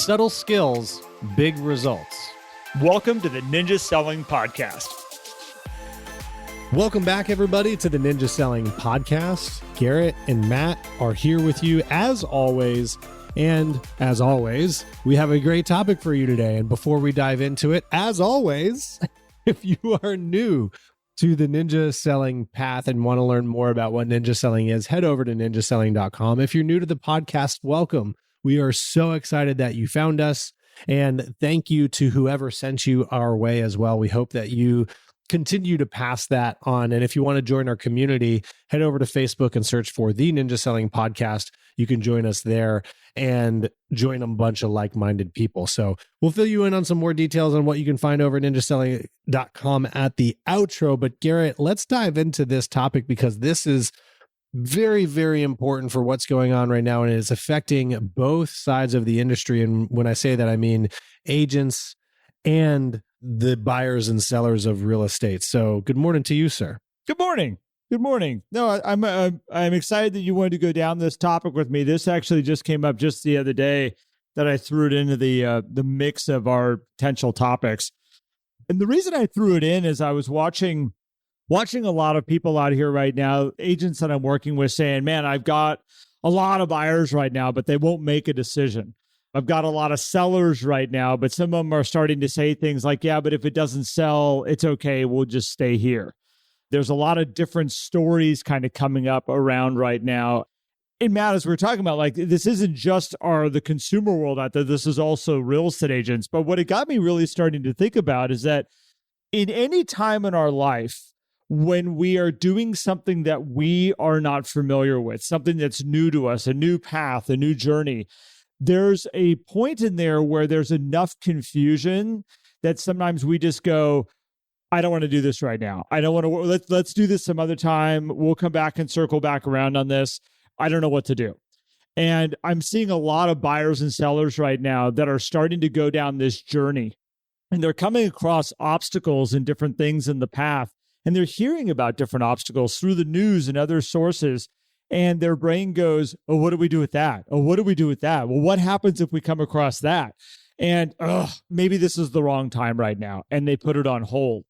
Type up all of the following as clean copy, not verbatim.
Subtle skills, big results. Welcome to the Ninja Selling Podcast. Welcome back, everybody, to the Ninja Selling Podcast. Garrett and Matt are here with you as always. And as always, we have a great topic for you today. And before we dive into it, as always, if you are new to the Ninja Selling path and want to learn more about what Ninja Selling is, head over to ninjaselling.com. If you're new to the podcast, welcome. We are so excited that you found us. And thank you to whoever sent you our way as well. We hope that you continue to pass that on. And if you want to join our community, head over to Facebook and search for the Ninja Selling Podcast. You can join us there and join a bunch of like-minded people. So we'll fill you in on some more details on what you can find over at ninjaselling.com at the outro. But Garrett, let's dive into this topic because this is very, very important for what's going on right now. And it is affecting both sides of the industry. And when I say that, I mean agents and the buyers and sellers of real estate. So good morning to you, sir. Good morning. Good morning. No, I'm excited that you wanted to go down this topic with me. This actually just came up just the other day that I threw it into the mix of our potential topics. And the reason I threw it in is I was watching a lot of people out here right now, agents that I'm working with saying, man, I've got a lot of buyers right now, but they won't make a decision. I've got a lot of sellers right now, but some of them are starting to say things like, yeah, but if it doesn't sell, it's okay. We'll just stay here. There's a lot of different stories kind of coming up around right now. And Matt, as we're talking about, like, this isn't just the consumer world out there. This is also real estate agents. But what it got me really starting to think about is that in any time in our life, when we are doing something that we are not familiar with, something that's new to us, a new path, a new journey, there's a point in there where there's enough confusion that sometimes we just go, I don't want to do this right now. I don't want to, let's do this some other time. We'll come back and circle back around on this. I don't know what to do. And I'm seeing a lot of buyers and sellers right now that are starting to go down this journey, and they're coming across obstacles and different things in the path. And they're hearing about different obstacles through the news and other sources. And their brain goes, oh, what do we do with that? Oh, what do we do with that? Well, what happens if we come across that? And maybe this is the wrong time right now. And they put it on hold.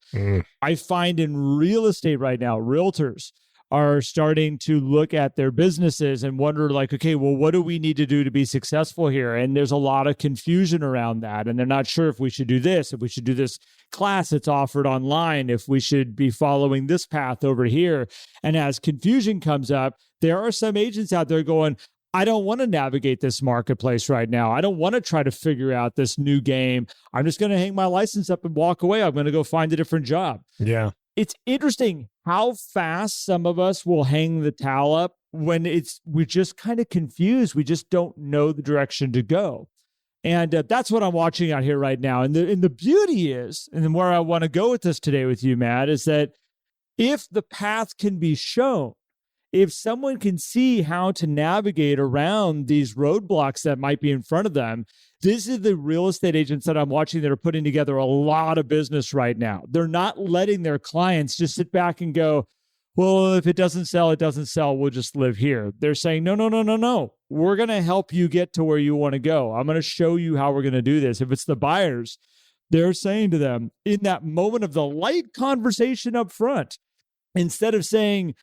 I find in real estate right now, realtors are starting to look at their businesses and wonder like, okay, well, what do we need to do to be successful here? And there's a lot of confusion around that. And they're not sure if we should do this, if we should do this class that's offered online, if we should be following this path over here. And as confusion comes up, there are some agents out there going, I don't want to navigate this marketplace right now. I don't want to try to figure out this new game. I'm just going to hang my license up and walk away. I'm going to go find a different job. Yeah. It's interesting how fast some of us will hang the towel up when we're just kind of confused. We just don't know the direction to go. And that's what I'm watching out here right now. And the beauty is, and where I want to go with this today with you, Matt, is that if the path can be shown, if someone can see how to navigate around these roadblocks that might be in front of them, this is the real estate agents that I'm watching that are putting together a lot of business right now. They're not letting their clients just sit back and go, well, if it doesn't sell, it doesn't sell. We'll just live here. They're saying, no. We're going to help you get to where you want to go. I'm going to show you how we're going to do this. If it's the buyers, they're saying to them in that moment of the light conversation up front, instead of saying,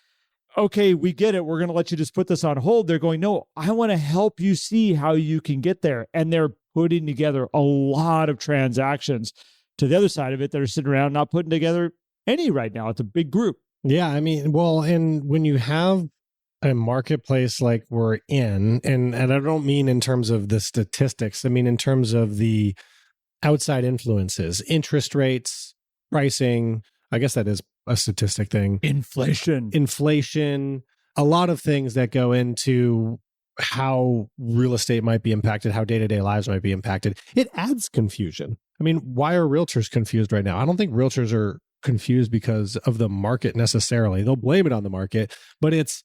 okay, we get it, we're going to let you just put this on hold, they're going, no, I want to help you see how you can get there. And they're putting together a lot of transactions to the other side of it that are sitting around not putting together any right now. It's a big group. Yeah, I mean, well, and when you have a marketplace like we're in, and I don't mean in terms of the statistics, I mean in terms of the outside influences, interest rates, pricing, I guess that is a statistic thing. Inflation, a lot of things that go into how real estate might be impacted, how day-to-day lives might be impacted. It adds confusion. I mean, why are realtors confused right now? I don't think realtors are confused because of the market necessarily. They'll blame it on the market, but it's,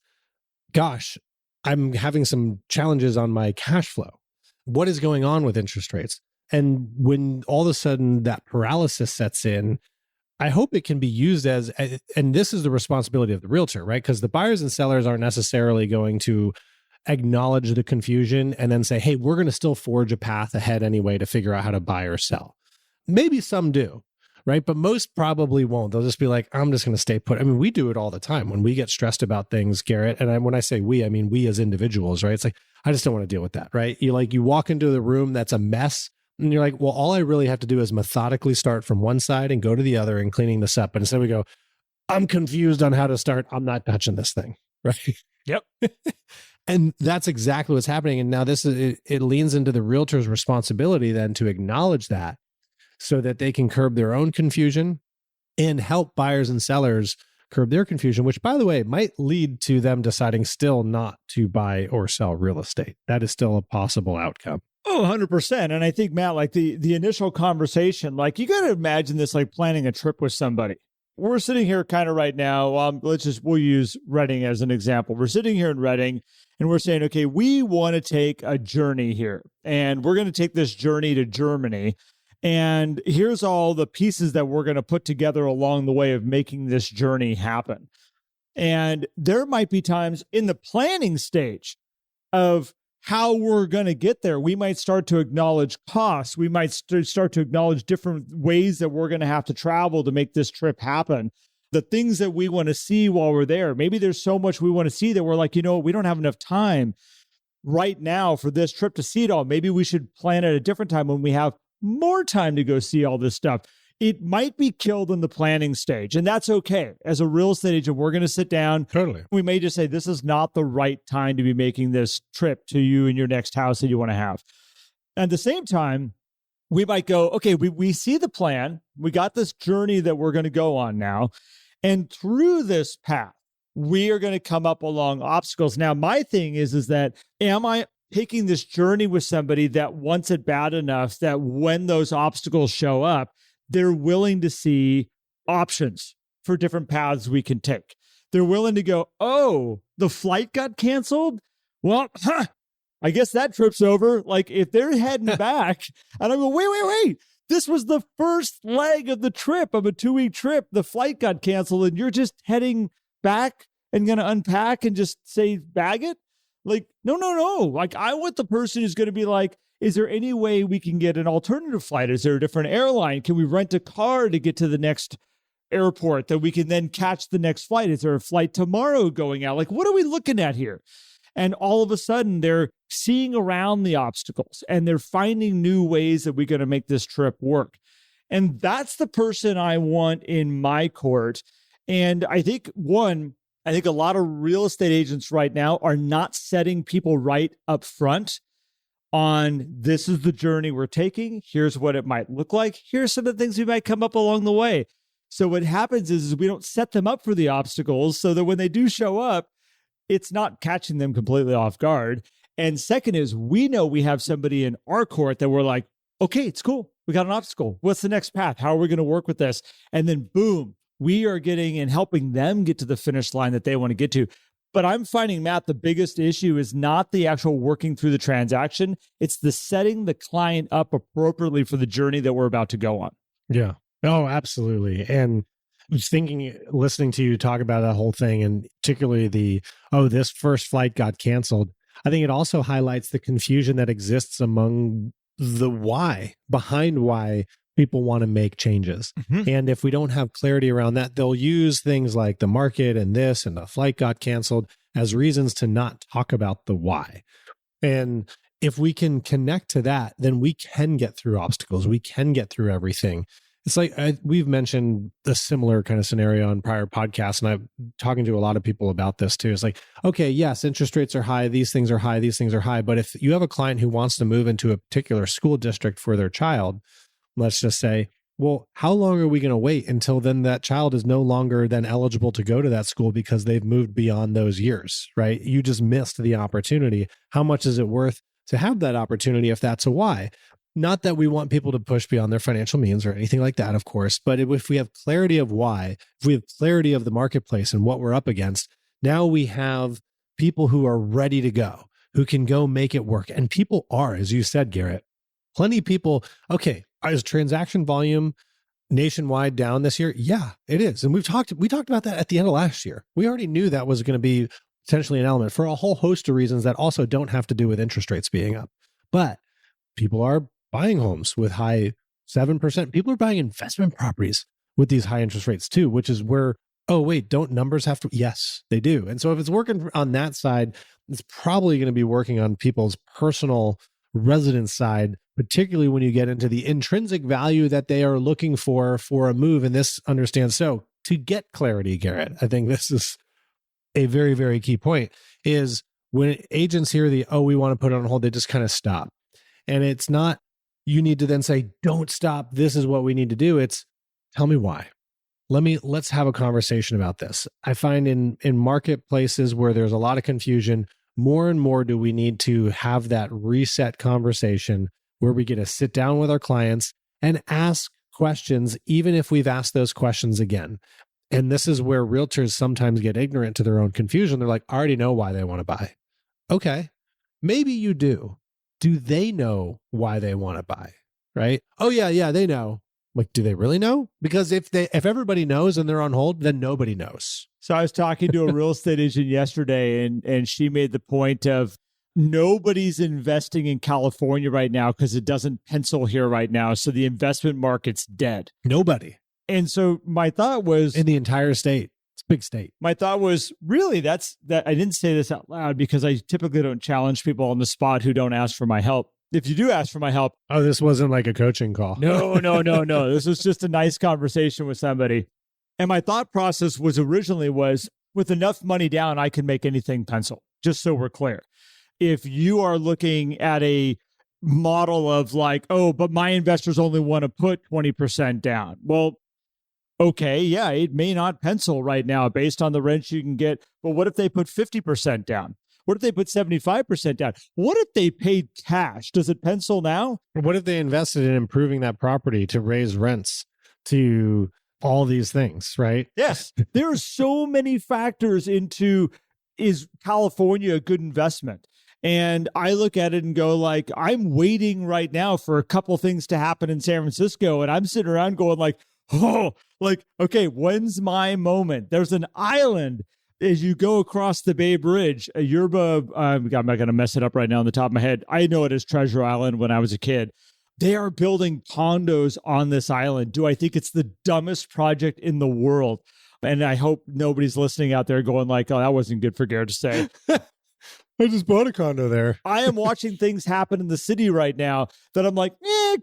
gosh, I'm having some challenges on my cash flow. What is going on with interest rates? And when all of a sudden that paralysis sets in, I hope it can be used as, and this is the responsibility of the realtor, right? Because the buyers and sellers aren't necessarily going to acknowledge the confusion and then say, hey, we're going to still forge a path ahead anyway to figure out how to buy or sell. Maybe some do, right? But most probably won't. They'll just be like, I'm just going to stay put. I mean, we do it all the time when we get stressed about things, Garrett. And when I say we, I mean we as individuals, right? It's like, I just don't want to deal with that, right? You walk into the room that's a mess and you're like, well, all I really have to do is methodically start from one side and go to the other and cleaning this up. But instead we go, I'm confused on how to start. I'm not touching this thing, right? Yep. And that's exactly what's happening. And now it leans into the realtor's responsibility then to acknowledge that so that they can curb their own confusion and help buyers and sellers curb their confusion, which, by the way, might lead to them deciding still not to buy or sell real estate. That is still a possible outcome. Oh, 100%. And I think, Matt, like the initial conversation, like you got to imagine this like planning a trip with somebody. We're sitting here kind of right now. We'll use Reading as an example. We're sitting here in Reading and we're saying, okay, we want to take a journey here and we're going to take this journey to Germany. And here's all the pieces that we're going to put together along the way of making this journey happen. And there might be times in the planning stage of how we're going to get there. We might start to acknowledge costs. We might start to acknowledge different ways that we're going to have to travel to make this trip happen. The things that we want to see while we're there. Maybe there's so much we want to see that we're like, we don't have enough time right now for this trip to see it all. Maybe we should plan at a different time when we have more time to go see all this stuff. It might be killed in the planning stage, and that's okay. As a real estate agent, we're going to sit down. Totally. We may just say, this is not the right time to be making this trip to you and your next house that you want to have. At the same time, we might go, okay, we see the plan. We got this journey that we're going to go on now. And through this path, we are going to come up along obstacles. Now, my thing is that am I taking this journey with somebody that wants it bad enough that when those obstacles show up, they're willing to see options for different paths we can take. They're willing to go, oh, the flight got canceled? Well, I guess that trip's over. Like if they're heading back, and I go, wait. This was the first leg of the trip, of a 2-week trip. The flight got canceled and you're just heading back and going to unpack and just say, bag it? Like, no. Like I want the person who's going to be like, is there any way we can get an alternative flight? Is there a different airline? Can we rent a car to get to the next airport that we can then catch the next flight? Is there a flight tomorrow going out? Like, what are we looking at here? And all of a sudden, they're seeing around the obstacles and they're finding new ways that we're going to make this trip work. And that's the person I want in my court. And I think a lot of real estate agents right now are not setting people right up front on this is the journey we're taking. Here's what it might look like. Here's some of the things we might come up along the way. So what happens is we don't set them up for the obstacles so that when they do show up, it's not catching them completely off guard. And second is we know we have somebody in our court that we're like, okay, it's cool. We got an obstacle. What's the next path? How are we going to work with this? And then boom, we are getting and helping them get to the finish line that they want to get to. But I'm finding, Matt, the biggest issue is not the actual working through the transaction. It's the setting the client up appropriately for the journey that we're about to go on. Yeah. Oh, absolutely. And I was listening to you talk about that whole thing, and particularly this first flight got canceled. I think it also highlights the confusion that exists among the why, behind why people want to make changes. Mm-hmm. And if we don't have clarity around that, they'll use things like the market and this and the flight got canceled as reasons to not talk about the why. And if we can connect to that, then we can get through obstacles. We can get through everything. It's like we've mentioned a similar kind of scenario on prior podcasts, and I'm talking to a lot of people about this too. It's like, okay, yes, interest rates are high. These things are high. These things are high. But if you have a client who wants to move into a particular school district for their child, let's just say, well, how long are we going to wait until then that child is no longer then eligible to go to that school because they've moved beyond those years, right? You just missed the opportunity. How much is it worth to have that opportunity if that's a why? Not that we want people to push beyond their financial means or anything like that, of course, but if we have clarity of why, if we have clarity of the marketplace and what we're up against, now we have people who are ready to go, who can go make it work. And people are, as you said, Garrett, plenty of people, okay, is transaction volume nationwide down this year? Yeah, it is. And we talked about that at the end of last year. We already knew that was going to be potentially an element for a whole host of reasons that also don't have to do with interest rates being up. But people are buying homes with high 7%. People are buying investment properties with these high interest rates too, which is where, oh, wait, don't numbers have to? Yes, they do. And so if it's working on that side, it's probably going to be working on people's personal residence side, particularly when you get into the intrinsic value that they are looking for a move. And this understands. So to get clarity, Garrett, I think this is a very, very key point, is when agents hear we want to put it on hold, they just kind of stop. And it's not, you need to then say, don't stop. This is what we need to do. It's tell me why. Let's have a conversation about this. I find in marketplaces where there's a lot of confusion, more and more do we need to have that reset conversation where we get to sit down with our clients and ask questions, even if we've asked those questions again. And this is where realtors sometimes get ignorant to their own confusion. They're like, I already know why they want to buy. Okay, maybe you do. Do they know why they want to buy? Right? Oh, yeah, they know. Like, do they really know? Because if everybody knows and they're on hold, then nobody knows. So I was talking to a real estate agent yesterday, and she made the point of nobody's investing in California right now because it doesn't pencil here right now. So the investment market's dead. Nobody. And so my thought was, in the entire state. It's a big state. My thought was, really, that I didn't say this out loud because I typically don't challenge people on the spot who don't ask for my help. If you do ask for my help. Oh, this wasn't like a coaching call. No. This was just a nice conversation with somebody. And my thought process was with enough money down, I can make anything pencil, just so we're clear. If you are looking at a model of like, oh, but my investors only want to put 20% down. Well, okay, yeah, it may not pencil right now based on the rents you can get. But what if they put 50% down? What if they put 75% down? What if they paid cash? Does it pencil now? What if they invested in improving that property to raise rents, to all these things, right? Yes. There are so many factors into, is California a good investment? And I look at it and go like, I'm waiting right now for a couple things to happen in San Francisco. And I'm sitting around going like, okay, when's my moment? There's an island as you go across the Bay Bridge, Yerba, I'm not going to mess it up right now on the top of my head. I know it as Treasure Island when I was a kid. They are building condos on this island. Do I think it's the dumbest project in the world? And I hope nobody's listening out there going like, oh, that wasn't good for Garrett to say. I just bought a condo there. I am watching things happen in the city right now that I'm like,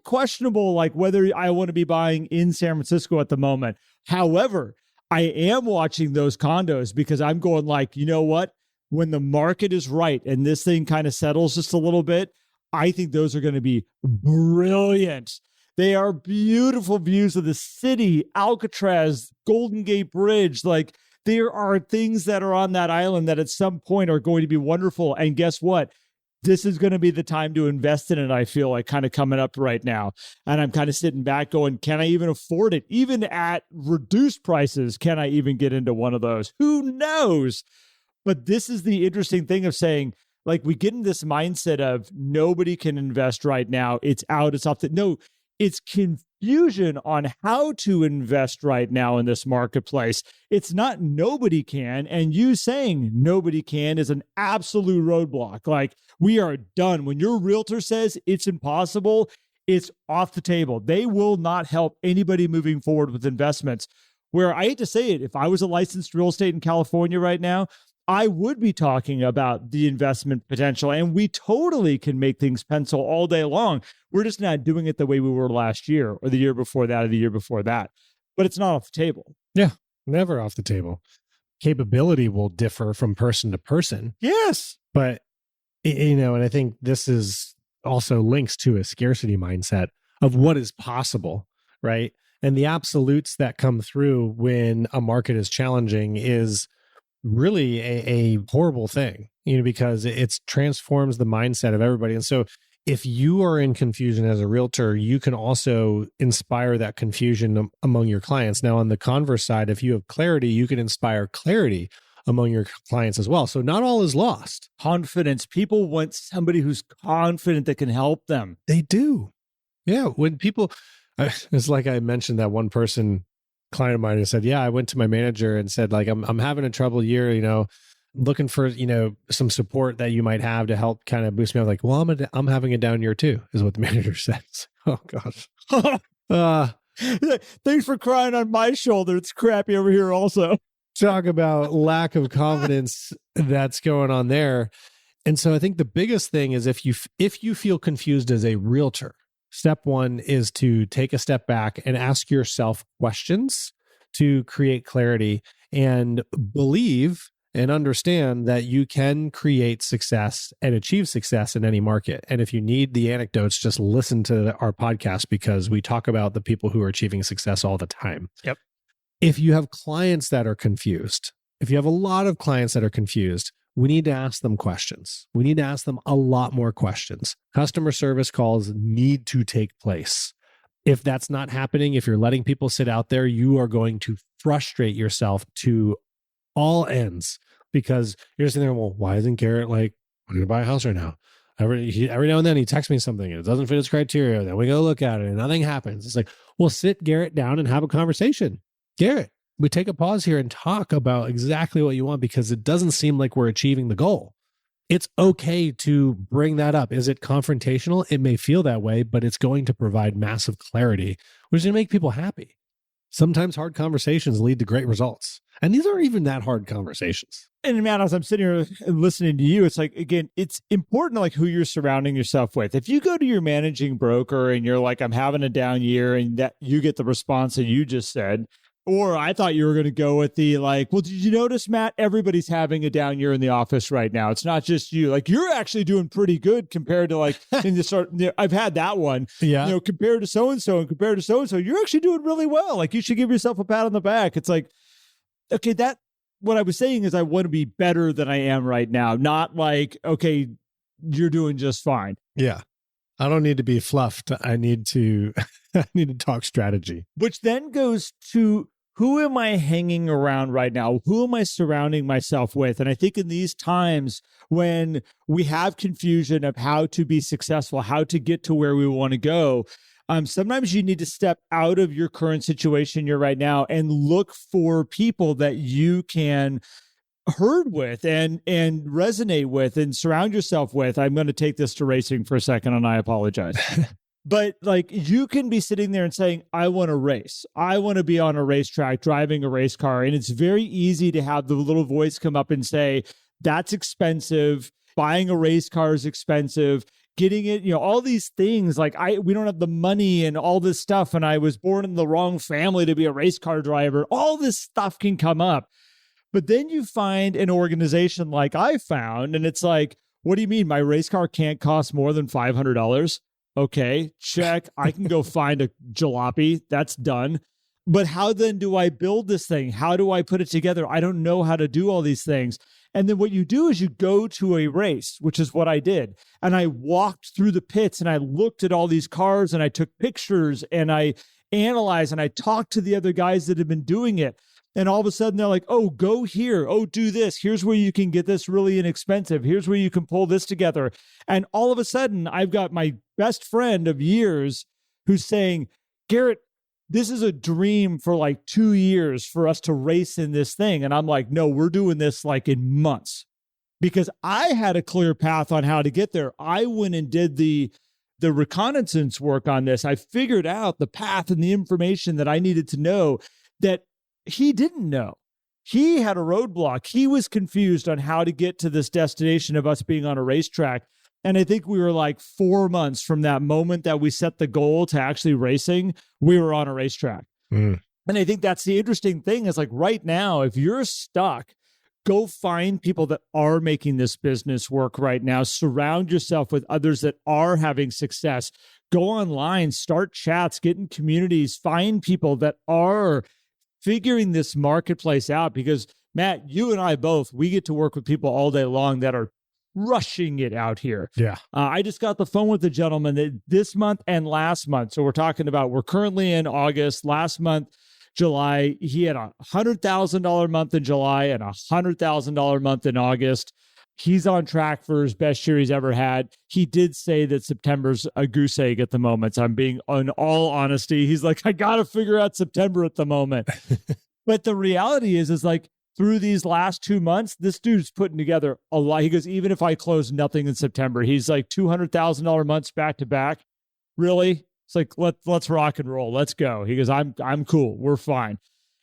questionable, like whether I want to be buying in San Francisco at the moment. However, I am watching those condos because I'm going like, you know what? When the market is right and this thing kind of settles just a little bit, I think those are going to be brilliant. They are beautiful views of the city, Alcatraz, Golden Gate Bridge. Like there are things that are on that island that at some point are going to be wonderful. And guess what? This is going to be the time to invest in it, I feel like, kind of coming up right now. And I'm kind of sitting back going, can I even afford it? Even at reduced prices, can I even get into one of those? Who knows? But this is the interesting thing of saying, like, we get in this mindset of nobody can invest right now. It's out, it's off. No, it's confusion on how to invest right now in this marketplace. It's not nobody can. And you saying nobody can is an absolute roadblock. Like, we are done. When your realtor says it's impossible, it's off the table. They will not help anybody moving forward with investments. Where I hate to say it, if I was a licensed real estate in California right now, I would be talking about the investment potential, and we totally can make things pencil all day long. We're just not doing it the way we were last year or the year before that or the year before that. But it's not off the table. Yeah, never off the table. Capability will differ from person to person. Yes. But, you know, and I think this is also links to a scarcity mindset of what is possible, right? And the absolutes that come through when a market is challenging is really a horrible thing, you know, because it transforms the mindset of everybody. And so if you are in confusion as a realtor, you can also inspire that confusion among your clients. Now, on the converse side, if you have clarity, you can inspire clarity among your clients as well. So not all is lost. Confidence. People want somebody who's confident that can help them. They do. Yeah. When people, it's like I mentioned that one person, client of mine, who said, yeah, I went to my manager and said, like, I'm having a trouble year, you know, looking for, some support that you might have to help kind of boost me up. Like, well, I'm having a down year too, is what the manager says. Oh gosh. Thanks for crying on my shoulder. It's crappy over here also. Talk about lack of confidence that's going on there. And so I think the biggest thing is if you feel confused as a realtor, step one is to take a step back and ask yourself questions to create clarity and believe and understand that you can create success and achieve success in any market. And if you need the anecdotes, just listen to our podcast because we talk about the people who are achieving success all the time. Yep. If you have clients that are confused, if you have a lot of clients that are confused, we need to ask them questions. We need to ask them a lot more questions. Customer service calls need to take place. If that's not happening, if you're letting people sit out there, you are going to frustrate yourself to all ends because you're sitting there, well, why isn't Garrett wanting to buy a house right now? Every now and then he texts me something and it doesn't fit his criteria. Then we go look at it and nothing happens. It's like, well, sit Garrett down and have a conversation. Garrett, we take a pause here and talk about exactly what you want because it doesn't seem like we're achieving the goal. It's okay to bring that up. Is it confrontational? It may feel that way, but it's going to provide massive clarity, which is going to make people happy. Sometimes hard conversations lead to great results. And these aren't even that hard conversations. And Matt, as I'm sitting here listening to you, it's like, again, it's important like who you're surrounding yourself with. If you go to your managing broker and you're like, I'm having a down year and that you get the response that you just said, or I thought you were going to go with the like, well, did you notice, Matt, everybody's having a down year in the office right now. It's not just you. Like you're actually doing pretty good compared to like in this sort. I've had that one. Yeah. Compared to so-and-so and compared to so-and-so, you're actually doing really well. Like you should give yourself a pat on the back. It's like, okay, what I was saying is I want to be better than I am right now. Not like, okay, you're doing just fine. Yeah. I don't need to be fluffed. I need to talk strategy. Which then goes to, who am I hanging around right now? Who am I surrounding myself with? And I think in these times when we have confusion of how to be successful, how to get to where we want to go, sometimes you need to step out of your current situation you're right now and look for people that you can herd with and resonate with and surround yourself with. I'm going to take this to racing for a second and I apologize. But like you can be sitting there and saying, I want to race. I want to be on a racetrack driving a race car. And it's very easy to have the little voice come up and say, that's expensive. Buying a race car is expensive. Getting it, all these things like we don't have the money and all this stuff. And I was born in the wrong family to be a race car driver. All this stuff can come up. But then you find an organization like I found, and it's like, what do you mean? My race car can't cost more than $500? Okay, check. I can go find a jalopy. That's done. But how then do I build this thing? How do I put it together? I don't know how to do all these things. And then what you do is you go to a race, which is what I did. And I walked through the pits and I looked at all these cars and I took pictures and I analyzed and I talked to the other guys that have been doing it. And all of a sudden they're like, oh, go here. Oh, do this. Here's where you can get this really inexpensive. Here's where you can pull this together. And all of a sudden I've got my best friend of years who's saying, Garrett, this is a dream for like 2 years for us to race in this thing. And I'm like, no, we're doing this like in months because I had a clear path on how to get there. I went and did the reconnaissance work on this. I figured out the path and the information that I needed to know that he didn't know. He had a roadblock. He was confused on how to get to this destination of us being on a racetrack. And I think we were like 4 months from that moment that we set the goal to actually racing, we were on a racetrack. And I think that's the interesting thing is like right now, if you're stuck, go find people that are making this business work right now. Surround yourself with others that are having success. Go online, start chats, get in communities, find people that are figuring this marketplace out because Matt, you and I both, we get to work with people all day long that are rushing it out here. Yeah. I just got the phone with a gentleman that this month and last month. So we're currently in August. Last month, July, he had a $100,000 month in July and a $100,000 month in August. He's on track for his best year he's ever had. He did say that September's a goose egg at the moment. So I'm being, in all honesty, he's like, I got to figure out September at the moment. But the reality is like, through these last 2 months, this dude's putting together a lot. He goes, even if I close nothing in September, he's like $200,000 months back to back. Really? It's like, let's rock and roll. Let's go. He goes, I'm cool. We're fine.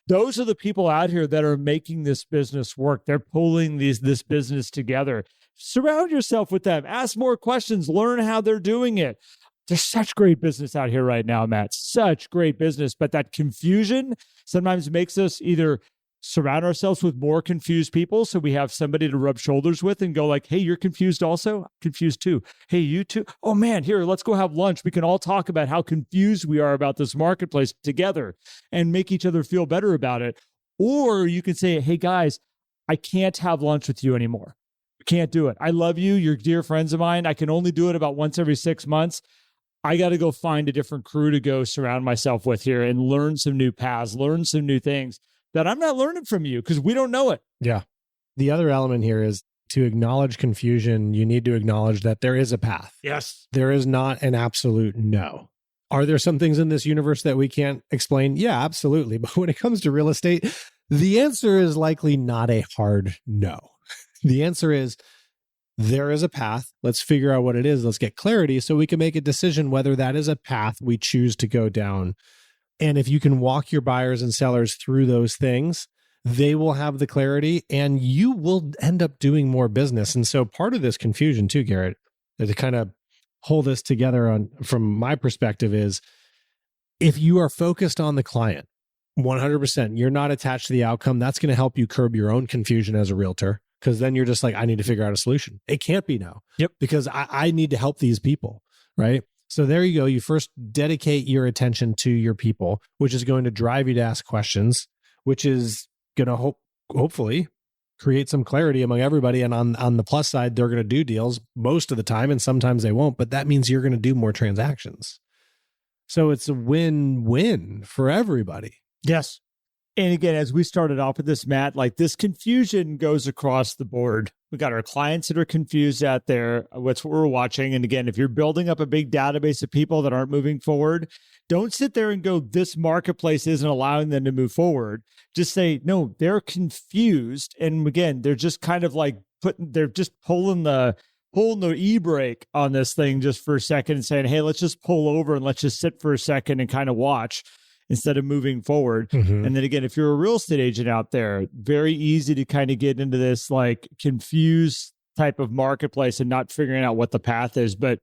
Those are the people out here that are making this business work. They're pulling this business together. Surround yourself with them. Ask more questions. Learn how they're doing it. There's such great business out here right now, Matt. Such great business. But that confusion sometimes makes us either surround ourselves with more confused people so we have somebody to rub shoulders with and go like, hey, you're confused also? I'm confused too. Hey, you too? Oh man, here, let's go have lunch. We can all talk about how confused we are about this marketplace together and make each other feel better about it. Or you can say, hey guys, I can't have lunch with you anymore. I can't do it. I love you. You're dear friends of mine. I can only do it about once every 6 months. I got to go find a different crew to go surround myself with here and learn some new paths, learn some new things that I'm not learning from you because we don't know it. Yeah. The other element here is to acknowledge confusion. You need to acknowledge that there is a path. Yes. There is not an absolute no. Are there some things in this universe that we can't explain? Yeah, absolutely. But when it comes to real estate, the answer is likely not a hard no. The answer is there is a path. Let's figure out what it is. Let's get clarity so we can make a decision whether that is a path we choose to go down. And if you can walk your buyers and sellers through those things, they will have the clarity and you will end up doing more business. And so part of this confusion too, Garrett, to kind of hold this together from my perspective is if you are focused on the client, 100%, you're not attached to the outcome, that's going to help you curb your own confusion as a realtor. Because then you're just like, I need to figure out a solution. It can't be now. Yep. Because I need to help these people, right? So there you go. You first dedicate your attention to your people, which is going to drive you to ask questions, which is going to hopefully create some clarity among everybody. And on the plus side, they're going to do deals most of the time, and sometimes they won't. But that means you're going to do more transactions. So it's a win-win for everybody. Yes. And again, as we started off with this, Matt, like this confusion goes across the board. We got our clients that are confused out there. What's what we're watching. And again, if you're building up a big database of people that aren't moving forward, don't sit there and go, this marketplace isn't allowing them to move forward. Just say, no, they're confused. And again, they're just kind of like they're just pulling the e-brake on this thing just for a second and saying, hey, let's just pull over and let's just sit for a second and kind of watch instead of moving forward. Mm-hmm. And then again, if you're a real estate agent out there, very easy to kind of get into this like confused type of marketplace and not figuring out what the path is. But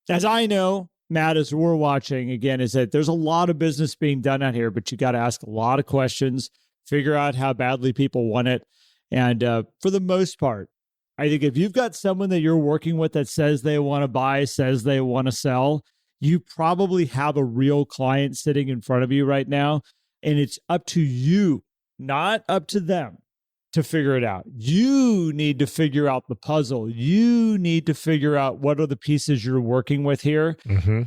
as I know, Matt, as we're watching, again, is that there's a lot of business being done out here, but you got to ask a lot of questions, figure out how badly people want it. And for the most part, I think if you've got someone that you're working with that says they want to buy, says they want to sell, you probably have a real client sitting in front of you right now. And it's up to you, not up to them, to figure it out. You need to figure out the puzzle. You need to figure out what are the pieces you're working with here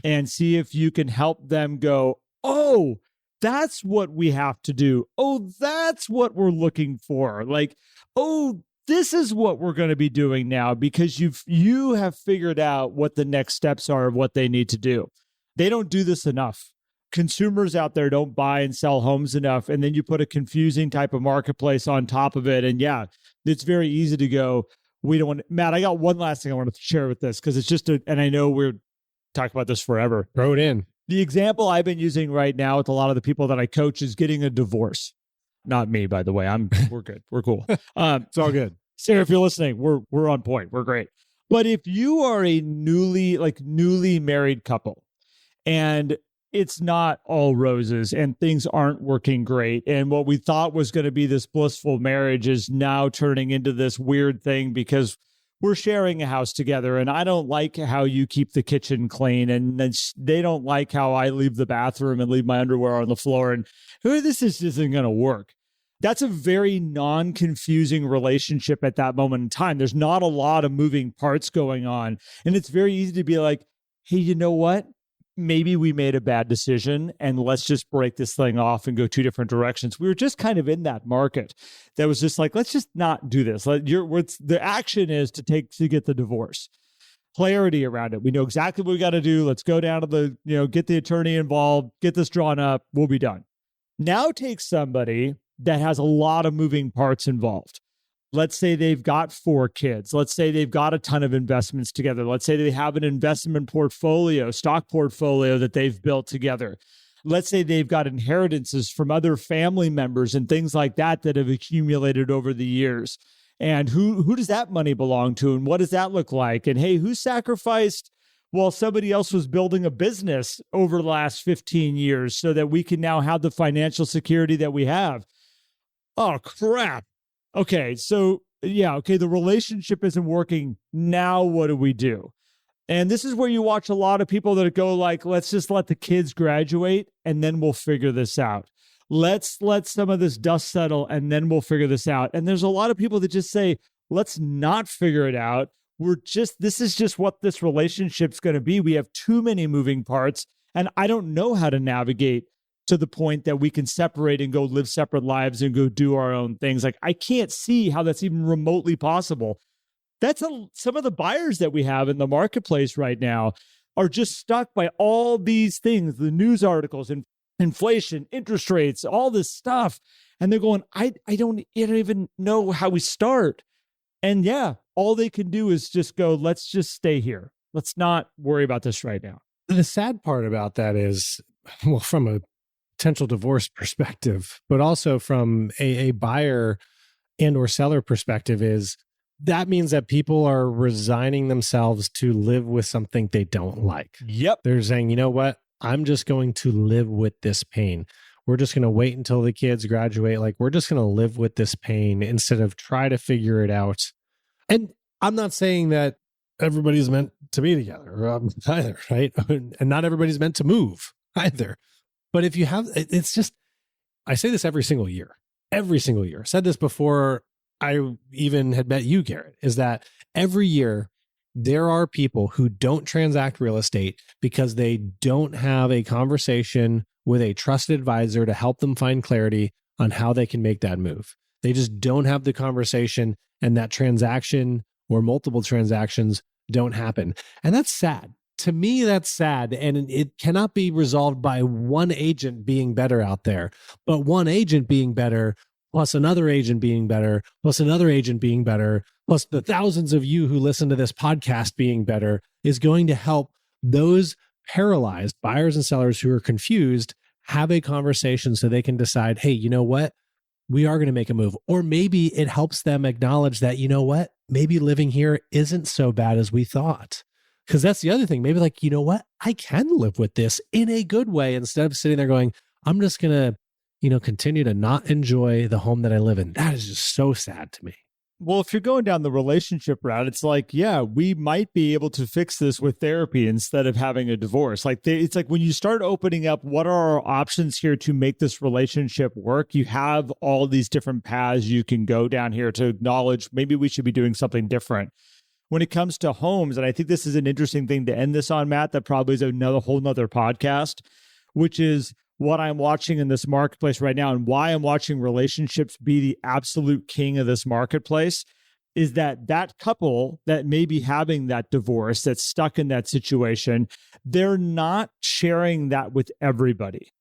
and see if you can help them go, oh, that's what we have to do. Oh, that's what we're looking for. Like, oh, this is what we're going to be doing now because you have figured out what the next steps are of what they need to do. They don't do this enough. Consumers out there don't buy and sell homes enough. And then you put a confusing type of marketplace on top of it. And yeah, it's very easy to go, we don't want Matt, I got one last thing I want to share with this because it's just and I know we're talking about this forever. Throw it in. The example I've been using right now with a lot of the people that I coach is getting a divorce. Not me, by the way. We're good. We're cool. It's all good. Sarah, if you're listening, we're on point. We're great. But if you are a newly married couple and it's not all roses and things aren't working great, and what we thought was going to be this blissful marriage is now turning into this weird thing because we're sharing a house together and I don't like how you keep the kitchen clean and they don't like how I leave the bathroom and leave my underwear on the floor and this isn't going to work. That's a very non-confusing relationship at that moment in time. There's not a lot of moving parts going on. And it's very easy to be like, hey, you know what? Maybe we made a bad decision and let's just break this thing off and go two different directions. We were just kind of in that market that was just like, let's just not do this. The action is to get the divorce. Clarity around it. We know exactly what we got to do. Let's go down to get the attorney involved, get this drawn up. We'll be done. Now take somebody that has a lot of moving parts involved. Let's say they've got 4 kids. Let's say they've got a ton of investments together. Let's say they have an investment portfolio, stock portfolio that they've built together. Let's say they've got inheritances from other family members and things like that that have accumulated over the years. And who does that money belong to? And what does that look like? And hey, who sacrificed while somebody else was building a business over the last 15 years so that we can now have the financial security that we have? Oh, crap. Okay, so the relationship isn't working. Now what do we do? And this is where you watch a lot of people that go like, let's just let the kids graduate and then we'll figure this out. Let's let some of this dust settle and then we'll figure this out. And there's a lot of people that just say, let's not figure it out. This is just what this relationship's going to be. We have too many moving parts and I don't know how to navigate to the point that we can separate and go live separate lives and go do our own things. Like, I can't see how that's even remotely possible. Some of the buyers that we have in the marketplace right now are just stuck by all these things, the news articles and inflation, interest rates, all this stuff. And they're going, I don't even know how we start. And all they can do is just go, let's just stay here. Let's not worry about this right now. The sad part about that is, well, from a potential divorce perspective, but also from a buyer and or seller perspective, is that means that people are resigning themselves to live with something they don't like. Yep. They're saying, you know what? I'm just going to live with this pain. We're just going to wait until the kids graduate. Like, we're just going to live with this pain instead of try to figure it out. And I'm not saying that everybody's meant to be together either, right? And not everybody's meant to move either. But if you have, it's just, I say this every single year. I said this before I even had met you, Garrett, is that every year there are people who don't transact real estate because they don't have a conversation with a trusted advisor to help them find clarity on how they can make that move. They just don't have the conversation, and that transaction or multiple transactions don't happen. And that's sad. To me, that's sad, and it cannot be resolved by one agent being better out there. But one agent being better, plus another agent being better, plus another agent being better, plus the thousands of you who listen to this podcast being better, is going to help those paralyzed buyers and sellers who are confused have a conversation so they can decide, hey, you know what? We are going to make a move. Or maybe it helps them acknowledge that, you know what? Maybe living here isn't so bad as we thought. Because that's the other thing. Maybe like, you know what? I can live with this in a good way instead of sitting there going, I'm just going to, continue to not enjoy the home that I live in. That is just so sad to me. Well, if you're going down the relationship route, it's like, we might be able to fix this with therapy instead of having a divorce. Like, it's like when you start opening up, what are our options here to make this relationship work? You have all these different paths you can go down here to acknowledge maybe we should be doing something different. When it comes to homes, and I think this is an interesting thing to end this on, Matt, that probably is another whole nother podcast, which is what I'm watching in this marketplace right now and why I'm watching relationships be the absolute king of this marketplace, is that couple that may be having that divorce, that's stuck in that situation, they're not sharing that with everybody.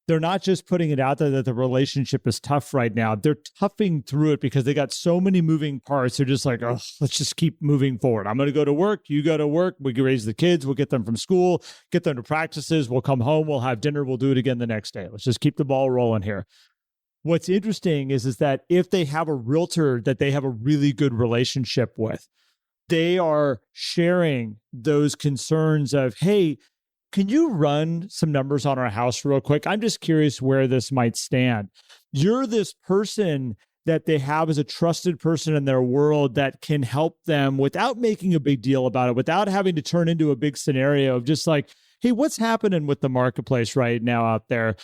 They're not just putting it out there that the relationship is tough right now. They're toughing through it because they got so many moving parts. They're just like, oh, let's just keep moving forward. I'm going to go to work. You go to work. We can raise the kids. We'll get them from school, get them to practices. We'll come home. We'll have dinner. We'll do it again the next day. Let's just keep the ball rolling here. What's interesting is that if they have a realtor that they have a really good relationship with, they are sharing those concerns of, hey, can you run some numbers on our house real quick? I'm just curious where this might stand. You're this person that they have as a trusted person in their world that can help them without making a big deal about it, without having to turn into a big scenario of just like, hey, what's happening with the marketplace right now out there?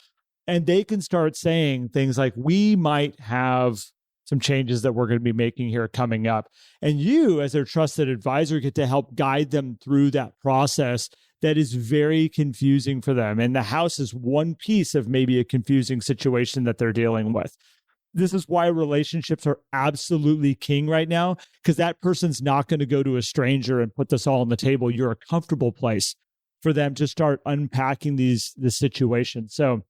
And they can start saying things like, we might have some changes that we're going to be making here coming up. And you, as their trusted advisor, get to help guide them through that process that is very confusing for them. And the house is one piece of maybe a confusing situation that they're dealing with. This is why relationships are absolutely king right now, because that person's not going to go to a stranger and put this all on the table. You're a comfortable place for them to start unpacking this situation. So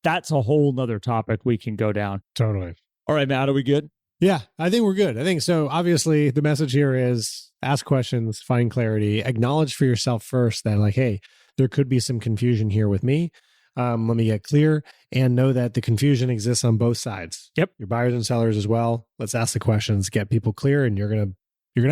that's a whole nother topic we can go down. Totally. All right, Matt, are we good? Yeah, I think we're good. I think so. Obviously, the message here is ask questions, find clarity, acknowledge for yourself first that like, hey, there could be some confusion here with me. Let me get clear and know that the confusion exists on both sides. Yep. Your buyers and sellers as well. Let's ask the questions, get people clear, and you're gonna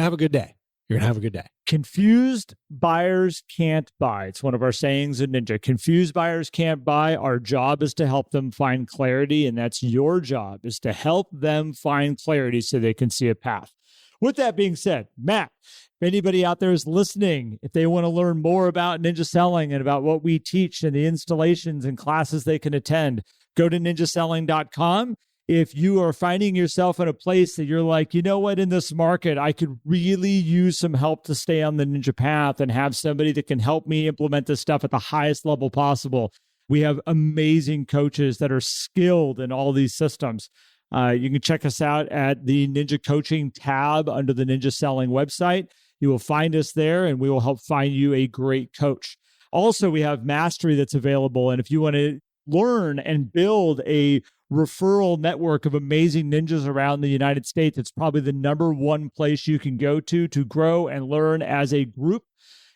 have a good day. You're gonna have a good day. Confused buyers can't buy. It's one of our sayings in Ninja. Confused buyers can't buy. Our job is to help them find clarity, and that's your job, is to help them find clarity so they can see a path. With that being said, Matt, if anybody out there is listening, if they want to learn more about ninja selling and about what we teach and the installations and classes they can attend, go to ninjaselling.com. If you are finding yourself in a place that you're like, you know what, in this market, I could really use some help to stay on the ninja path and have somebody that can help me implement this stuff at the highest level possible. We have amazing coaches that are skilled in all these systems. You can check us out at the Ninja Coaching tab under the Ninja Selling website. You will find us there, and we will help find you a great coach. Also, we have Mastery that's available, and if you want to learn and build a referral network of amazing ninjas around the United States, it's probably the number one place you can go to grow and learn as a group.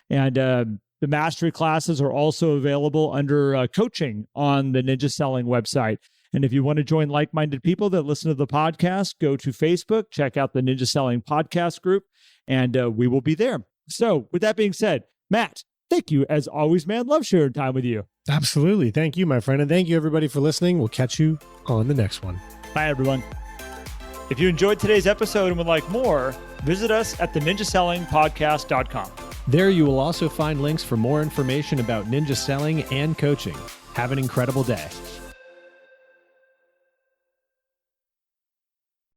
And the Mastery classes are also available under coaching on the Ninja Selling website. And if you want to join like-minded people that listen to the podcast, go to Facebook, check out the Ninja Selling podcast group, and we will be there. So with that being said, Matt, thank you as always, man. Love sharing time with you. Absolutely. Thank you, my friend. And thank you, everybody, for listening. We'll catch you on the next one. Bye, everyone. If you enjoyed today's episode and would like more, visit us at theninjasellingpodcast.com. There you will also find links for more information about ninja selling and coaching. Have an incredible day.